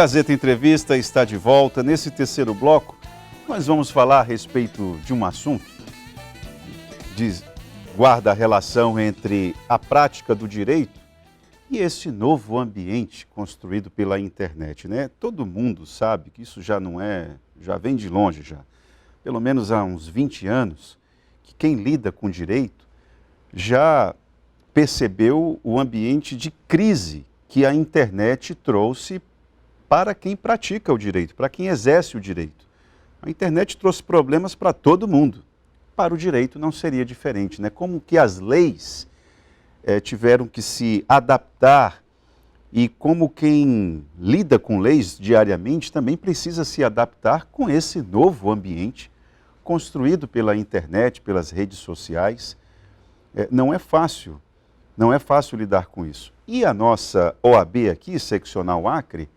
Gazeta Entrevista está de volta. Nesse terceiro bloco, nós vamos falar a respeito de um assunto que guarda a relação entre a prática do direito e esse novo ambiente construído pela internet, né? Todo mundo sabe que isso já vem de longe já. Pelo menos há uns 20 anos, que quem lida com direito já percebeu o ambiente de crise que a internet trouxe para quem pratica o direito, para quem exerce o direito. A internet trouxe problemas para todo mundo. Para o direito não seria diferente, né? Como que as leis tiveram que se adaptar e como quem lida com leis diariamente também precisa se adaptar com esse novo ambiente construído pela internet, pelas redes sociais. Não é fácil lidar com isso. E a nossa OAB aqui, Seccional Acre,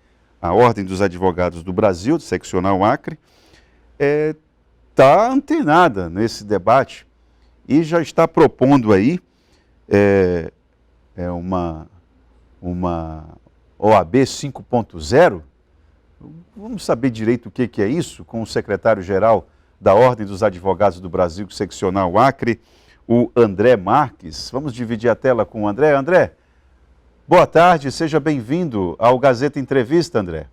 a Ordem dos Advogados do Brasil, Seccional Acre, está antenada nesse debate e já está propondo aí uma OAB 5.0. Vamos saber direito o que é isso com o secretário-geral da Ordem dos Advogados do Brasil, Seccional Acre, o André Marques. Vamos dividir a tela com o André. André, boa tarde, seja bem-vindo ao Gazeta Entrevista, André.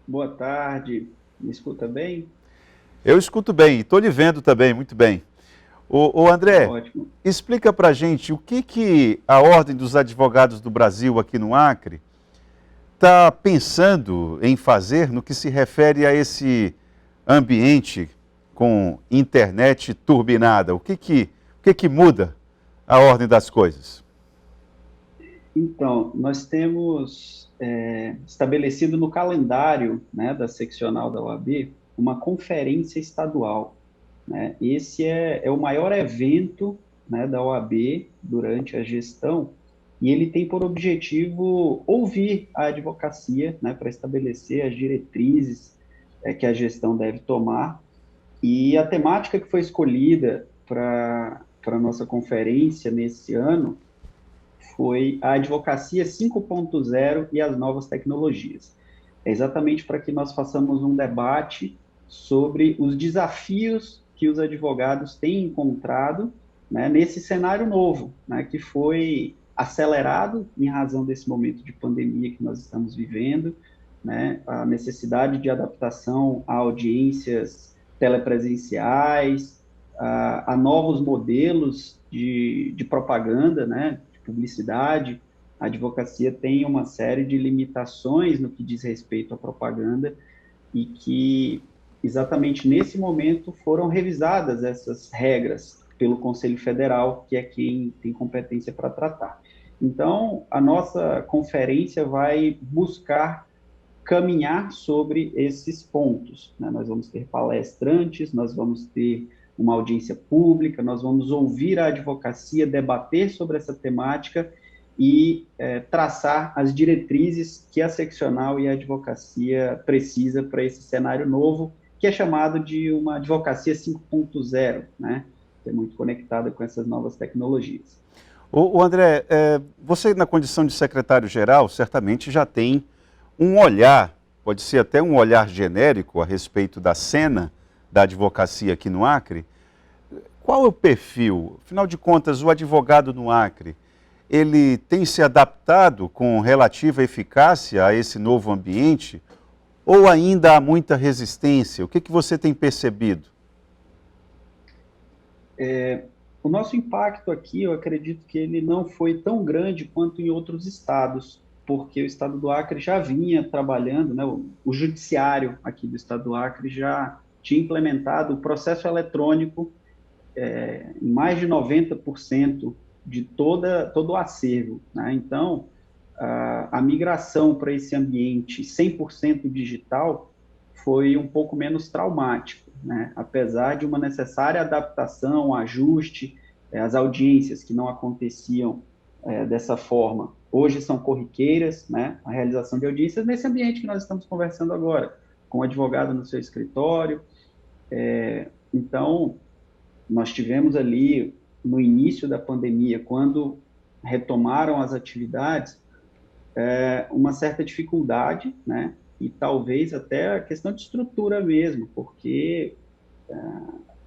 Boa tarde, me escuta bem? Eu escuto bem e estou lhe vendo também, muito bem. O André, Ótimo. Explica para a gente o que a Ordem dos Advogados do Brasil aqui no Acre está pensando em fazer no que se refere a esse ambiente com internet turbinada. O que muda a ordem das coisas? Então, nós temos estabelecido no calendário, né, da seccional da OAB uma conferência estadual, né? Esse é o maior evento, né, da OAB durante a gestão e ele tem por objetivo ouvir a advocacia, né, para estabelecer as diretrizes que a gestão deve tomar. E a temática que foi escolhida para a nossa conferência nesse ano foi a advocacia 5.0 e as novas tecnologias. É exatamente para que nós façamos um debate sobre os desafios que os advogados têm encontrado, né, nesse cenário novo, né, que foi acelerado em razão desse momento de pandemia que nós estamos vivendo, né, a necessidade de adaptação a audiências telepresenciais, a novos modelos de propaganda, né, de publicidade. A advocacia tem uma série de limitações no que diz respeito à propaganda e que, exatamente nesse momento, foram revisadas essas regras pelo Conselho Federal, que é quem tem competência para tratar. Então, a nossa conferência vai buscar caminhar sobre esses pontos, né? Nós vamos ter palestrantes, nós vamos ter uma audiência pública, nós vamos ouvir a advocacia, debater sobre essa temática e traçar as diretrizes que a seccional e a advocacia precisa para esse cenário novo, que é chamado de uma advocacia 5.0, né? Que é muito conectada com essas novas tecnologias. O André, você na condição de secretário-geral certamente já tem um olhar, pode ser até um olhar genérico a respeito da cena da advocacia aqui no Acre. Qual é o perfil? Afinal de contas, o advogado no Acre, ele tem se adaptado com relativa eficácia a esse novo ambiente ou ainda há muita resistência? O que você tem percebido? O nosso impacto aqui, eu acredito que ele não foi tão grande quanto em outros estados, porque o estado do Acre já vinha trabalhando, né, o judiciário aqui do estado do Acre já tinha implementado o processo eletrônico em mais de 90% de todo o acervo, né? Então, a migração para esse ambiente 100% digital foi um pouco menos traumático, né? Apesar de uma necessária adaptação, ajuste, as audiências que não aconteciam dessa forma, hoje são corriqueiras, né? A realização de audiências nesse ambiente que nós estamos conversando agora, com o advogado no seu escritório. Então, nós tivemos ali, no início da pandemia, quando retomaram as atividades, uma certa dificuldade, né? E talvez até a questão de estrutura mesmo, porque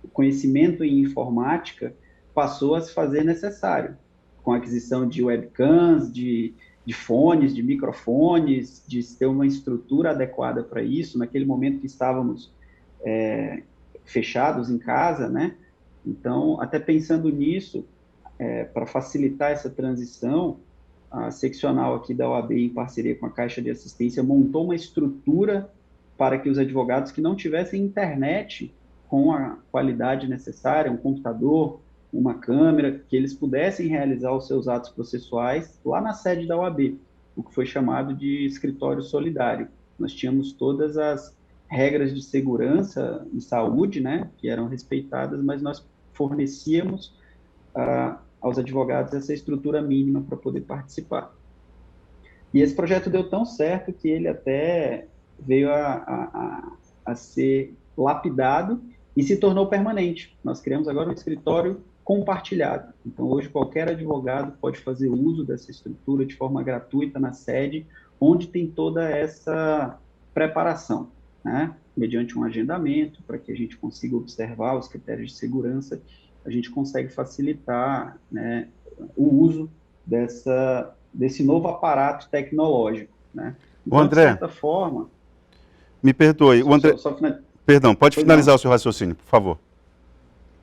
o conhecimento em informática passou a se fazer necessário, com a aquisição de webcams, de fones, de microfones, de ter uma estrutura adequada para isso, naquele momento que estávamos fechados em casa, né? Então, até pensando nisso, para facilitar essa transição, a seccional aqui da OAB, em parceria com a Caixa de Assistência, montou uma estrutura para que os advogados que não tivessem internet com a qualidade necessária, um computador, uma câmera, que eles pudessem realizar os seus atos processuais lá na sede da OAB, o que foi chamado de escritório solidário. Nós tínhamos todas as regras de segurança e saúde, né, que eram respeitadas, mas nós fornecíamos aos advogados essa estrutura mínima para poder participar. E esse projeto deu tão certo que ele até veio a ser lapidado e se tornou permanente. Nós criamos agora um escritório compartilhado. Então, hoje, qualquer advogado pode fazer uso dessa estrutura de forma gratuita na sede, onde tem toda essa preparação, né? Mediante um agendamento, para que a gente consiga observar os critérios de segurança, a gente consegue facilitar, né, o uso desse novo aparato tecnológico, né? O Então, de André, certa forma... me perdoe, o André... Perdão, pode finalizar o seu raciocínio, por favor.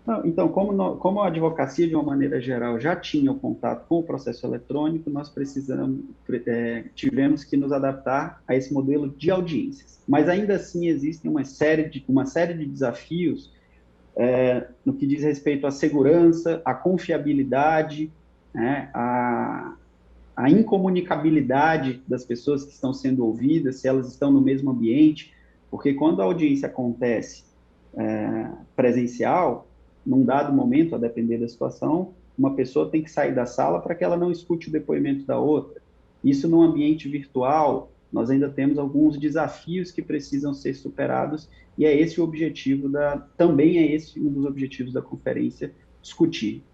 Não, então, como a advocacia, de uma maneira geral, já tinha o contato com o processo eletrônico, nós tivemos que nos adaptar a esse modelo de audiências. Mas, ainda assim, existem uma série de desafios no que diz respeito à segurança, à confiabilidade, né, à incomunicabilidade das pessoas que estão sendo ouvidas, se elas estão no mesmo ambiente, porque quando a audiência acontece presencial, num dado momento, a depender da situação, uma pessoa tem que sair da sala para que ela não escute o depoimento da outra. Isso no ambiente virtual, nós ainda temos alguns desafios que precisam ser superados, e é esse o objetivo também é esse um dos objetivos da conferência, discutir.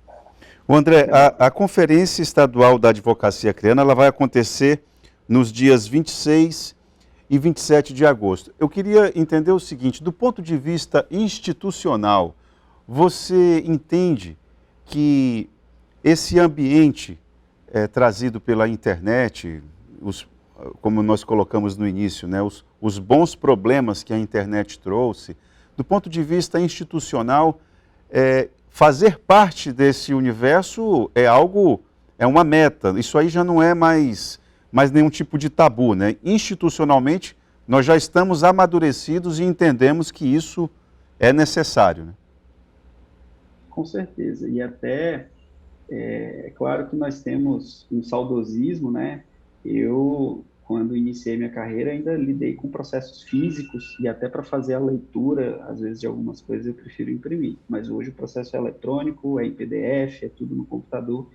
O André, a Conferência Estadual da Advocacia Acreana, ela vai acontecer nos dias 26 e 27 de agosto. Eu queria entender o seguinte, do ponto de vista institucional, você entende que esse ambiente trazido pela internet, como nós colocamos no início, né, os bons problemas que a internet trouxe, do ponto de vista institucional, fazer parte desse universo é uma meta. Isso aí já não é mais nenhum tipo de tabu, né? Institucionalmente, nós já estamos amadurecidos e entendemos que isso é necessário, né? Com certeza. E até, é claro que nós temos um saudosismo, né? Eu, quando iniciei minha carreira, ainda lidei com processos físicos e até para fazer a leitura, às vezes, de algumas coisas eu prefiro imprimir. Mas hoje o processo é eletrônico, é em PDF, é tudo no computador.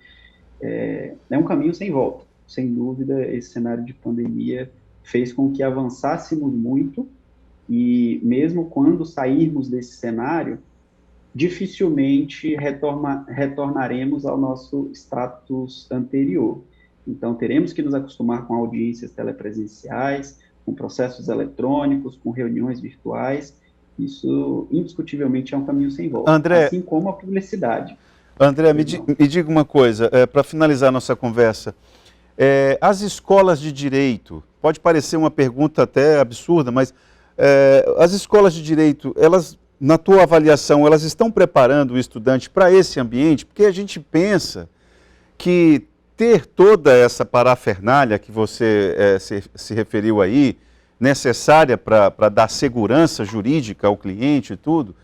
É um caminho sem volta. Sem dúvida, esse cenário de pandemia fez com que avançássemos muito e mesmo quando sairmos desse cenário, dificilmente retornaremos ao nosso status anterior. Então, teremos que nos acostumar com audiências telepresenciais, com processos eletrônicos, com reuniões virtuais. Isso, indiscutivelmente, é um caminho sem volta, André, assim como a publicidade. André, me diga uma coisa, para finalizar a nossa conversa. As escolas de direito, pode parecer uma pergunta até absurda, mas as escolas de direito, elas, na tua avaliação, elas estão preparando o estudante para esse ambiente? Porque a gente pensa que ter toda essa parafernália que você se referiu aí, necessária para dar segurança jurídica ao cliente e tudo,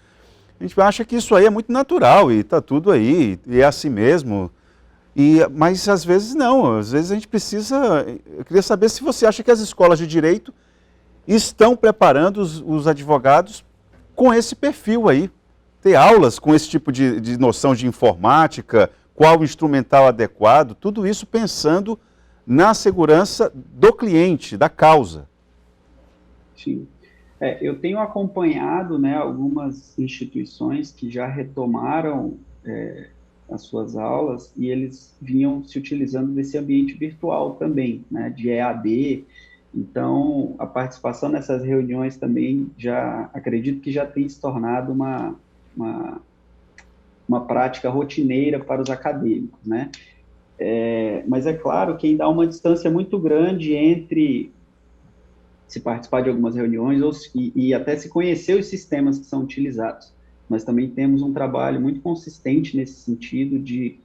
a gente acha que isso aí é muito natural e está tudo aí, e é assim mesmo. Mas às vezes não, às vezes a gente precisa... Eu queria saber se você acha que as escolas de direito estão preparando os advogados com esse perfil aí. Ter aulas com esse tipo de noção de informática, qual o instrumental adequado, tudo isso pensando na segurança do cliente, da causa. Sim. Eu tenho acompanhado, né, algumas instituições que já retomaram as suas aulas e eles vinham se utilizando desse ambiente virtual também, né, de EAD. Então, a participação nessas reuniões também acredito que já tem se tornado uma prática rotineira para os acadêmicos, né? Mas é claro que ainda há uma distância muito grande entre se participar de algumas reuniões e até se conhecer os sistemas que são utilizados. Nós também temos um trabalho muito consistente nesse sentido de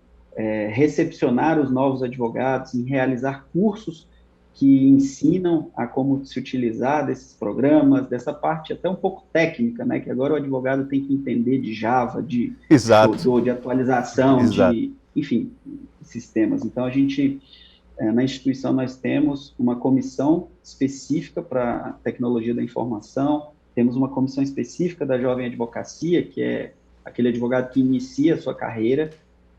recepcionar os novos advogados, em realizar cursos que ensinam a como se utilizar desses programas, dessa parte até um pouco técnica, né? Que agora o advogado tem que entender de Java, de Exato. Godot, de atualização, Exato. enfim, sistemas. Então, na instituição, nós temos uma comissão específica para a tecnologia da informação, temos uma comissão específica da jovem advocacia, que é aquele advogado que inicia a sua carreira,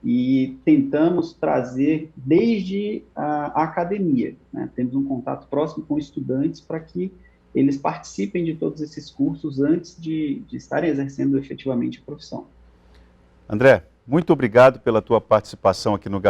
e tentamos trazer desde a academia, né? Temos um contato próximo com estudantes para que eles participem de todos esses cursos antes de estarem exercendo efetivamente a profissão. André, muito obrigado pela tua participação aqui no